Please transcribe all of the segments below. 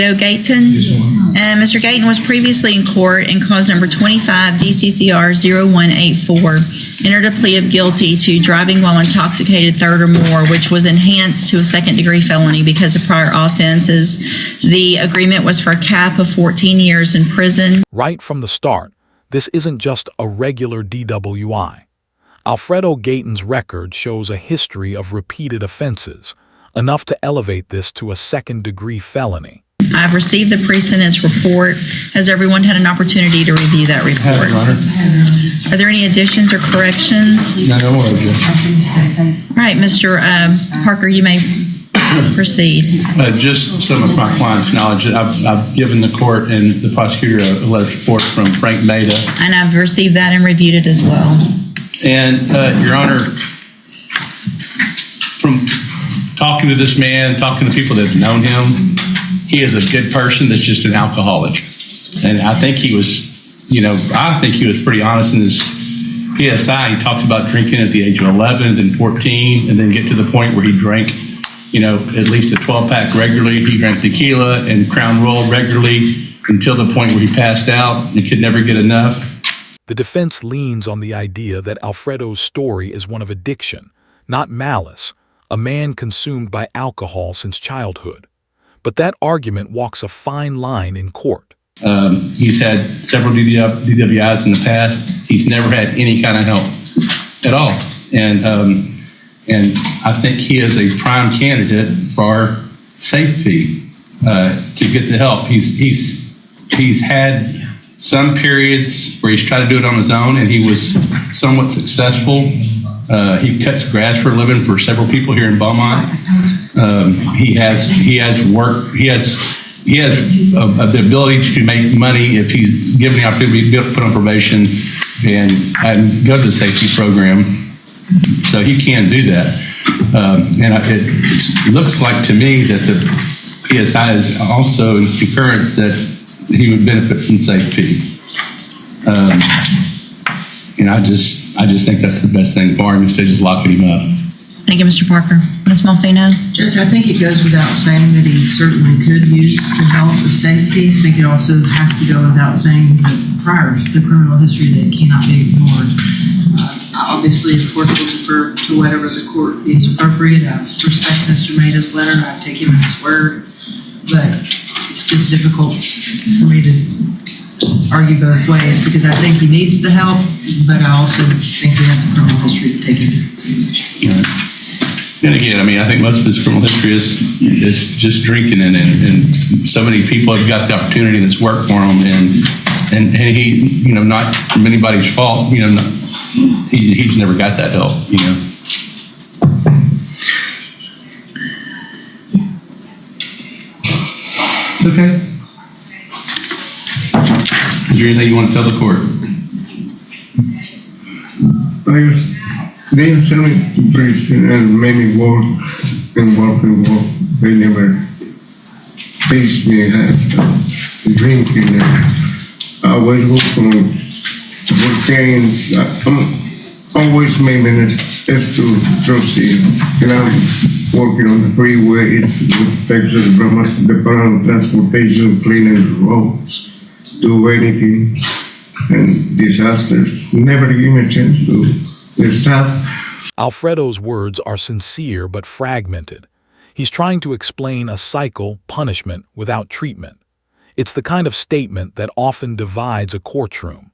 Alfredo Gayton. And Mr. Gayton was previously in court in cause number 25 DCCR 0184, entered a plea of guilty to driving while intoxicated third or more, which was enhanced to a second-degree felony because of prior offenses. The agreement was for a cap of 14 years in prison. Right from the start, this isn't just a regular DWI. Alfredo Gayton's record shows a history of repeated offenses, enough to elevate this to a second-degree felony. I've received the pre-sentence report. Has everyone had an opportunity to review that report? Are there any additions or corrections? No objection. All right, Mr. Parker, you may proceed. Just some of my client's knowledge, I've given the court and the prosecutor a letter of support from Frank Maida. And I've received that and reviewed it as well. And Your Honor, from talking to this man, talking to people that have known him, he is a good person that's just an alcoholic. And I think he was, I think he was pretty honest in his PSI. He talks about drinking at the age of 11, then 14, and then get to the point where he drank, at least a 12-pack regularly. He drank tequila and Crown Royal regularly until the point where he passed out and could never get enough. The defense leans on the idea that Alfredo's story is one of addiction, not malice, a man consumed by alcohol since childhood. But that argument walks a fine line in court. He's had several DWIs in the past. He's never had any kind of help at all. And I think he is a prime candidate for SAFP to get the help. He's had some periods where he's tried to do it on his own, and he was somewhat successful. He cuts grass for a living for several people here in Beaumont. He has the ability to make money if he's given the opportunity to be put on probation and go to the safety program. So he can do that. And it looks like to me that the PSI is also in concurrence that he would benefit from safety. And I just think that's the best thing for him instead of just locking him up. Thank you, Mr. Parker. Ms. Malfino? Judge, I think it goes without saying that he certainly could use the help of safety. I think it also has to go without saying that prior to the criminal history that cannot be ignored. Obviously, of course, we'll defer to whatever the court deems appropriate. I respect Mr. Maida's letter. I take him at his word. But it's just difficult for me to argue both ways because I think he needs the help, but I also think we have the criminal history to take into consideration. Right. And again, I think most of his criminal history is just drinking, and so many people have got the opportunity that's worked for him, and he, not from anybody's fault, he's never got that help, It's okay. Is there anything you want to tell the court? They sent me to prison and made me work. They never faced me as drinking. I always work from weekends. I'm always maintenance as to trustee. And I'm working on the freeways with Texas Department of Transportation, cleaning roads, do anything. And disasters never give me a chance to stop. Alfredo's words are sincere but fragmented. He's trying to explain a cycle, punishment, without treatment. It's the kind of statement that often divides a courtroom.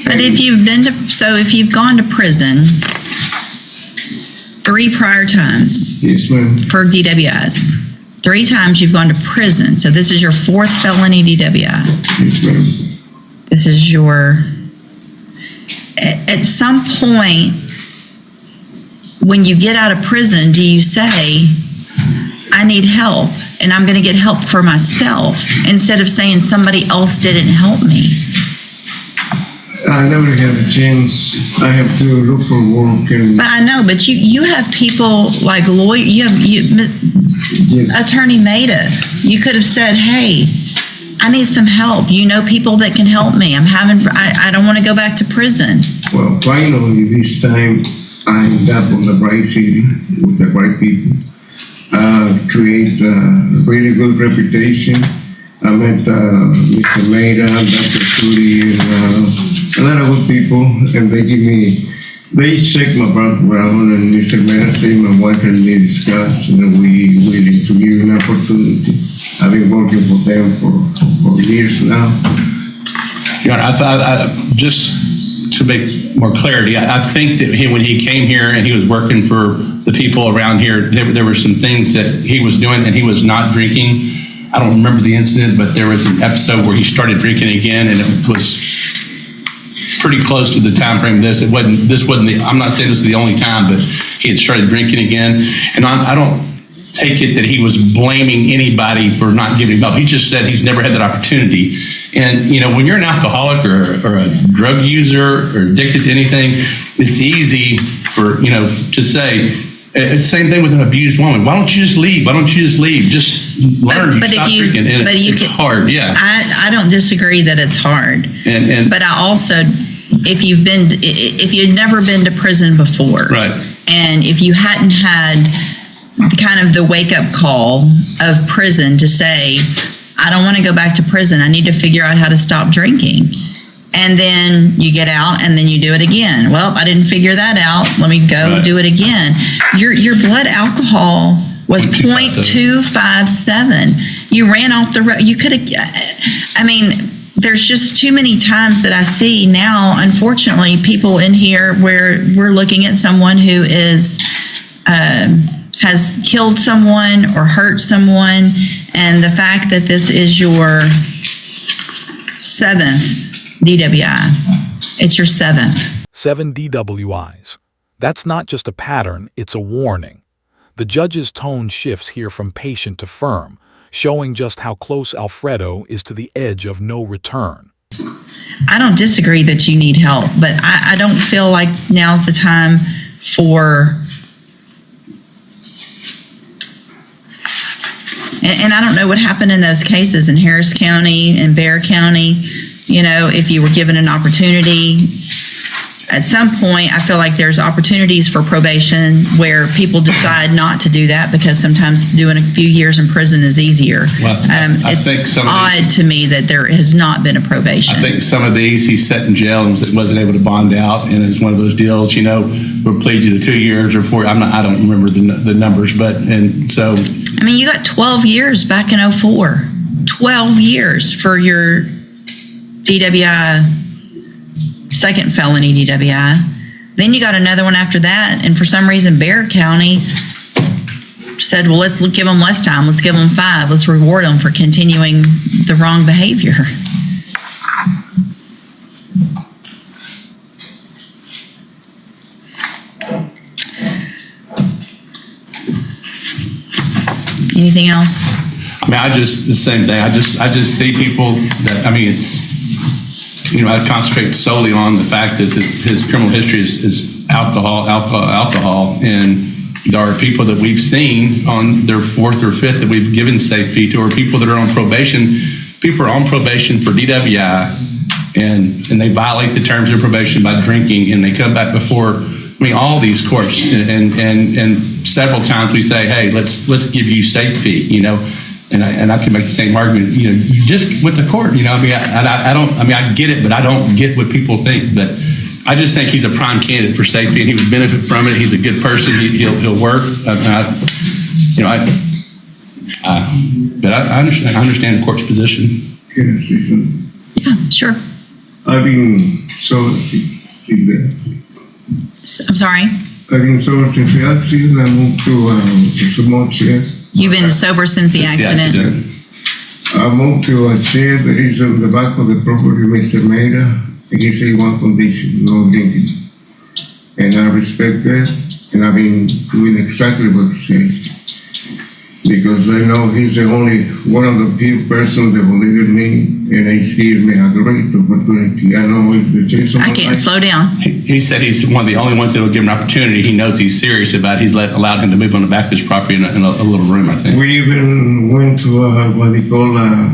But if you've gone to prison 3 prior times Yes, ma'am. for DWIs, 3 times you've gone to prison. So this is your 4th felony DWI. Yes, ma'am. This is at some point, when you get out of prison, do you say, I need help and I'm going to get help for myself, instead of saying somebody else didn't help me? I never had a chance. I have to look for work. But I know, but you have people like Yes. Attorney Maida. You could have said, hey, I need some help. People that can help me. I don't want to go back to prison. Well, finally, this time I ended up on the right city with the right people. create a really good reputation. I met Mr. Maida, Dr. Suri, and a lot of good people, and they check my background, and Mr. Maida said my wife and me discussed, and we willing to give an opportunity. I've been working for them for years now. Your Honor, I just to make more clarity, I think that when he came here and he was working for the people around here, there were some things that he was doing, and he was not drinking. I don't remember the incident, but there was an episode where he started drinking again, and it was pretty close to the time frame of this. I'm not saying this is the only time, but he had started drinking again. And I don't take it that he was blaming anybody for not giving up. He just said he's never had that opportunity. And, when you're an alcoholic or a drug user or addicted to anything, it's easy for, to say, it's the same thing with an abused woman. Why don't you just leave? Why don't you just leave? Just learn. But Stop drinking. And it's hard. Yeah. I don't disagree that it's hard. But I also, if you'd never been to prison before, right, and if you hadn't had kind of the wake up call of prison to say, I don't want to go back to prison. I need to figure out how to stop drinking. And then you get out and then you do it again. Well, I didn't figure that out. Let me go do it again. Your blood alcohol was 0.257. You ran off the road. You could have, there's just too many times that I see now, unfortunately, people in here where we're looking at someone who has killed someone or hurt someone. And the fact that this is your 7th DWI. It's your 7th. 7 DWIs. That's not just a pattern, it's a warning. The judge's tone shifts here from patient to firm, showing just how close Alfredo is to the edge of no return. I don't disagree that you need help, but I don't feel like now's the time for... And I don't know what happened in those cases in Harris County and Bexar County. If you were given an opportunity, at some point, I feel like there's opportunities for probation where people decide not to do that because sometimes doing a few years in prison is easier. Well, I think it's odd to me that there has not been a probation. I think some of these he sat in jail and wasn't able to bond out, and it's one of those deals. We'll plead you to 2 years or 4. I don't remember the numbers, and so. You got 12 years back in 2004. 12 years for your DWI, second felony DWI. Then you got another one after that, and for some reason Bexar County said, well, let's give them less time. Let's give them 5. Let's reward them for continuing the wrong behavior. Anything else? The same thing. I just see people that, it's, I concentrate solely on the fact that his criminal history is alcohol, and there are people that we've seen on their 4th or 5th that we've given SAFP to, or people that are on probation. People are on probation for DWI, and they violate the terms of probation by drinking, and they come back before, all these courts, and several times we say, hey, let's give you SAFP, and I can make the same argument. You just went to court. I get it, but I don't get what people think. But I just think he's a prime candidate for safety, and he would benefit from it. He's a good person. He'll work. But I understand the court's position. Yes, Yeah, sure. I've been sober since I'm sorry? I've been sober since the accident. I moved to a small chair. You've been sober since the accident? I moved to a chair that is on the back of the property, Mr. Maida, and he said one condition, no drinking. And I respect that, and I've been doing exactly what he says. Because I know he's the only one of the few persons that believe in me, and I see me a great opportunity. I know it's the chase of my life. Slow down. He said he's one of the only ones that will give him an opportunity. He knows he's serious about it. He's allowed him to move on the back of his property in a little room, I think. We even went to what they call a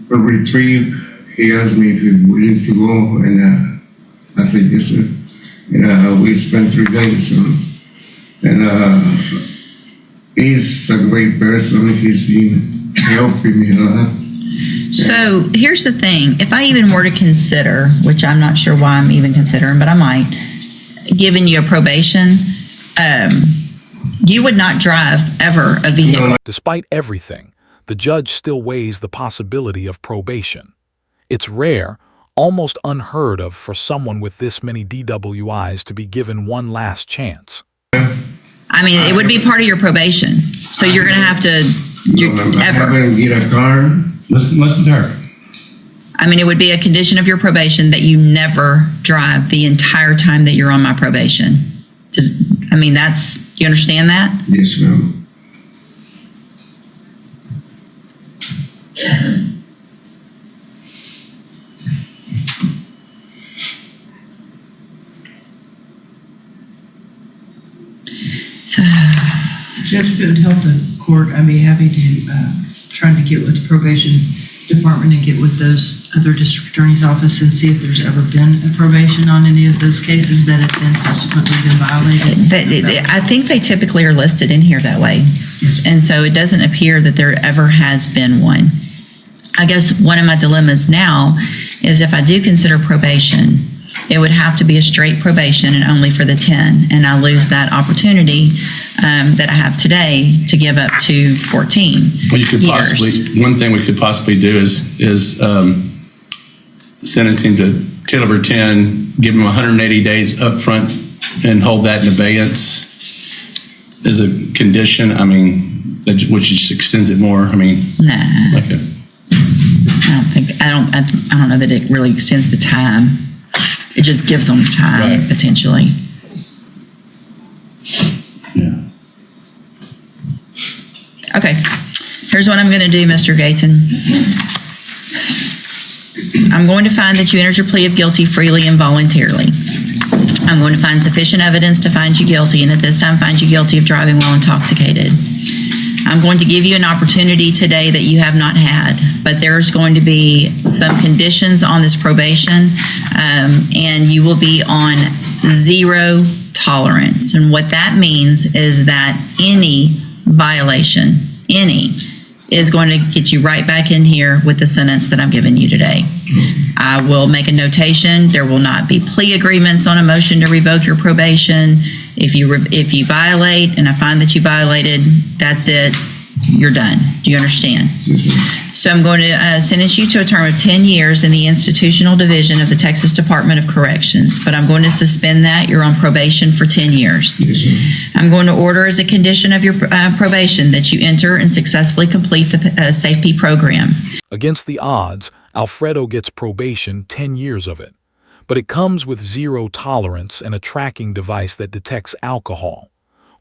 retreat. He asked me if we were willing to go, and I said yes, sir. And we spent 3 days, and he's a great person. He's been helping me a lot. So here's the thing. If I even were to consider, which I'm not sure why I'm even considering, but I might, giving you a probation, you would not drive ever a vehicle. Despite everything, the judge still weighs the possibility of probation. It's rare, almost unheard of for someone with this many DWIs to be given one last chance. I mean, it would be part of your probation. So you're going to have to, I ever. haven't get a car. Listen to her. I mean, it would be a condition of your probation that you never drive the entire time that you're on my probation. I mean, you understand that? Yes, ma'am. So, Judge, if it would help the court, I'd be happy to try to get with the probation department and get with those other district attorney's office and see if there's ever been a probation on any of those cases that have been subsequently been violated. I think they typically are listed in here that way. Yes, And so it doesn't appear that there ever has been one. I guess one of my dilemmas now is if I do consider probation, it would have to be a straight probation and only for the 10. And I lose that opportunity that I have today to give up to 14 Well, you could years. possibly, one thing we could possibly do is sentence him to 10 over 10, give him 180 days upfront and hold that in abeyance as a condition. I mean, which just extends it more. I mean, Nah, like a, I don't know that it really extends the time. It just gives them time, Right. potentially. yeah. Okay, here's what I'm going to do, Mr. Gayton. I'm going to find that you entered your plea of guilty freely and voluntarily. I'm going to find sufficient evidence to find you guilty, and at this time find you guilty of driving while intoxicated. I'm going to give you an opportunity today that you have not had, but there's going to be some conditions on this probation, and you will be on 0 tolerance. And what that means is that any violation, is going to get you right back in here with the sentence that I'm giving you today. I will make a notation. There will not be plea agreements on a motion to revoke your probation. If you violate and I find that you violated, that's it. You're done. Do you understand? So I'm going to sentence you to a term of 10 years in the institutional division of the Texas Department of Corrections, but I'm going to suspend that. You're on probation for 10 years. Yes, ma'am. I'm going to order as a condition of your probation that you enter and successfully complete the SAFP program. Against the odds, Alfredo gets probation, 10 years of it. But it comes with 0 tolerance and a tracking device that detects alcohol.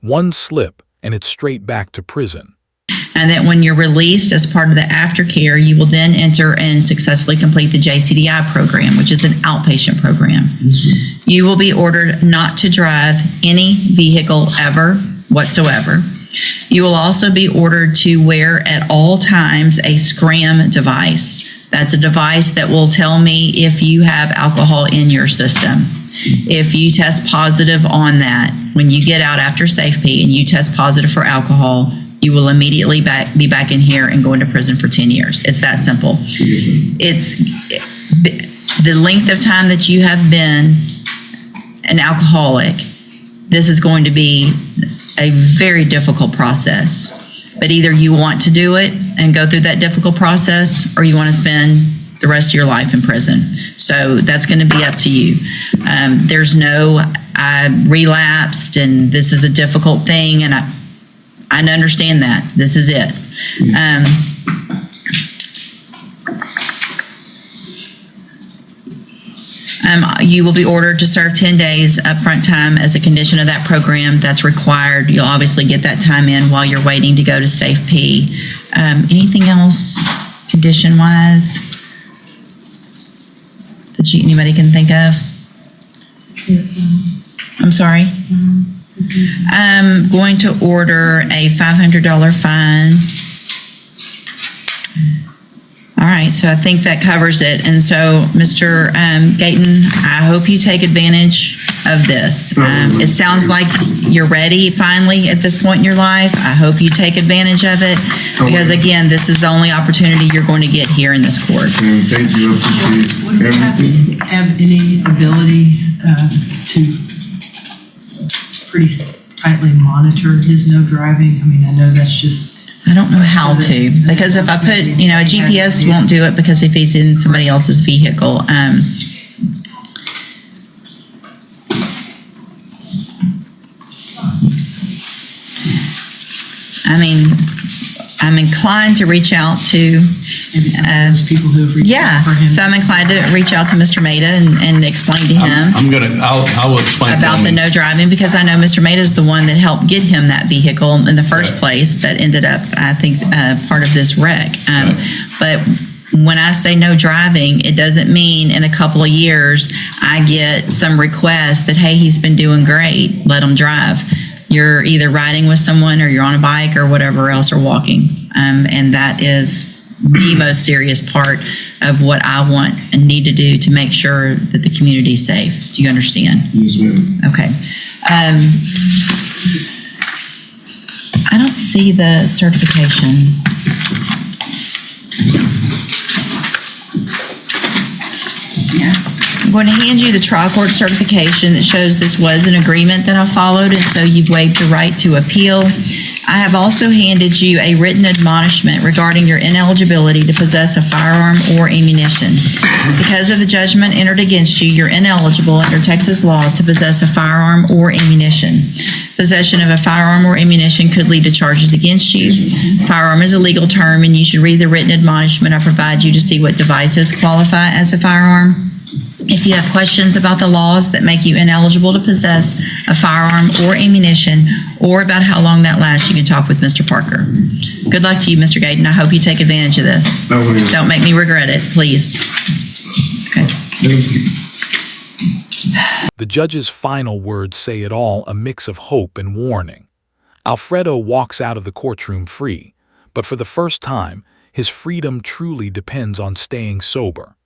One slip and it's straight back to prison. And that when you're released as part of the aftercare, you will then enter and successfully complete the JCDI program, which is an outpatient program. You will be ordered not to drive any vehicle ever whatsoever. You will also be ordered to wear at all times a scram device. That's a device that will tell me if you have alcohol in your system. If you test positive on that, when you get out after SAFP and you test positive for alcohol, you will immediately be back in here and go into prison for 10 years. It's that simple. It's the length of time that you have been an alcoholic. This is going to be a very difficult process. But either you want to do it and go through that difficult process, or you want to spend the rest of your life in prison. So that's going to be up to you. There's no, I relapsed and this is a difficult thing, and I understand that. This is it. You will be ordered to serve 10 days upfront time as a condition of that program. That's required. You'll obviously get that time in while you're waiting to go to SAFP. Anything else condition-wise that anybody can think of? I'm sorry? I'm going to order a $500 fine. All right, right, so I think that covers it. And so, Mr. Gayton, I hope you take advantage of this. It sounds like you're ready finally at this point in your life. I hope you take advantage of it because, again, this is the only opportunity you're going to get here in this court. And thank you, appreciate Would we everything. have any ability to pretty tightly monitor his no driving? I mean, I know that's just, I don't know how to, because if I put, a GPS won't do it because if he's in somebody else's vehicle. I mean, I'm inclined to reach out to, maybe some of those people who have reached out for him. so I'm inclined to reach out to Mr. Maida and explain to him I will explain. about the no driving, because I know Mr. Maida is the one that helped get him that vehicle in the first place that ended up, I think, part of this wreck. But when I say no driving, it doesn't mean in a couple of years I get some request that, hey, he's been doing great, let him drive. You're either riding with someone or you're on a bike or whatever else, or walking. And that is the most serious part of what I want and need to do to make sure that the community is safe. Do you understand? Yes, ma'am. Okay. I don't see the certification. I'm going to hand you the trial court certification that shows this was an agreement that I followed, and so you've waived the right to appeal. I have also handed you a written admonishment regarding your ineligibility to possess a firearm or ammunition. Because of the judgment entered against you, you're ineligible under Texas law to possess a firearm or ammunition. Possession of a firearm or ammunition could lead to charges against you. Firearm is a legal term, and you should read the written admonishment I provide you to see what devices qualify as a firearm. If you have questions about the laws that make you ineligible to possess a firearm or ammunition, or about how long that lasts, you can talk with Mr. Parker. Good luck to you, Mr. Gayton. I hope you take advantage of this. I will. Don't make me regret it, please. Okay. Thank you. The judge's final words say it all, a mix of hope and warning. Alfredo walks out of the courtroom free, but for the first time, his freedom truly depends on staying sober.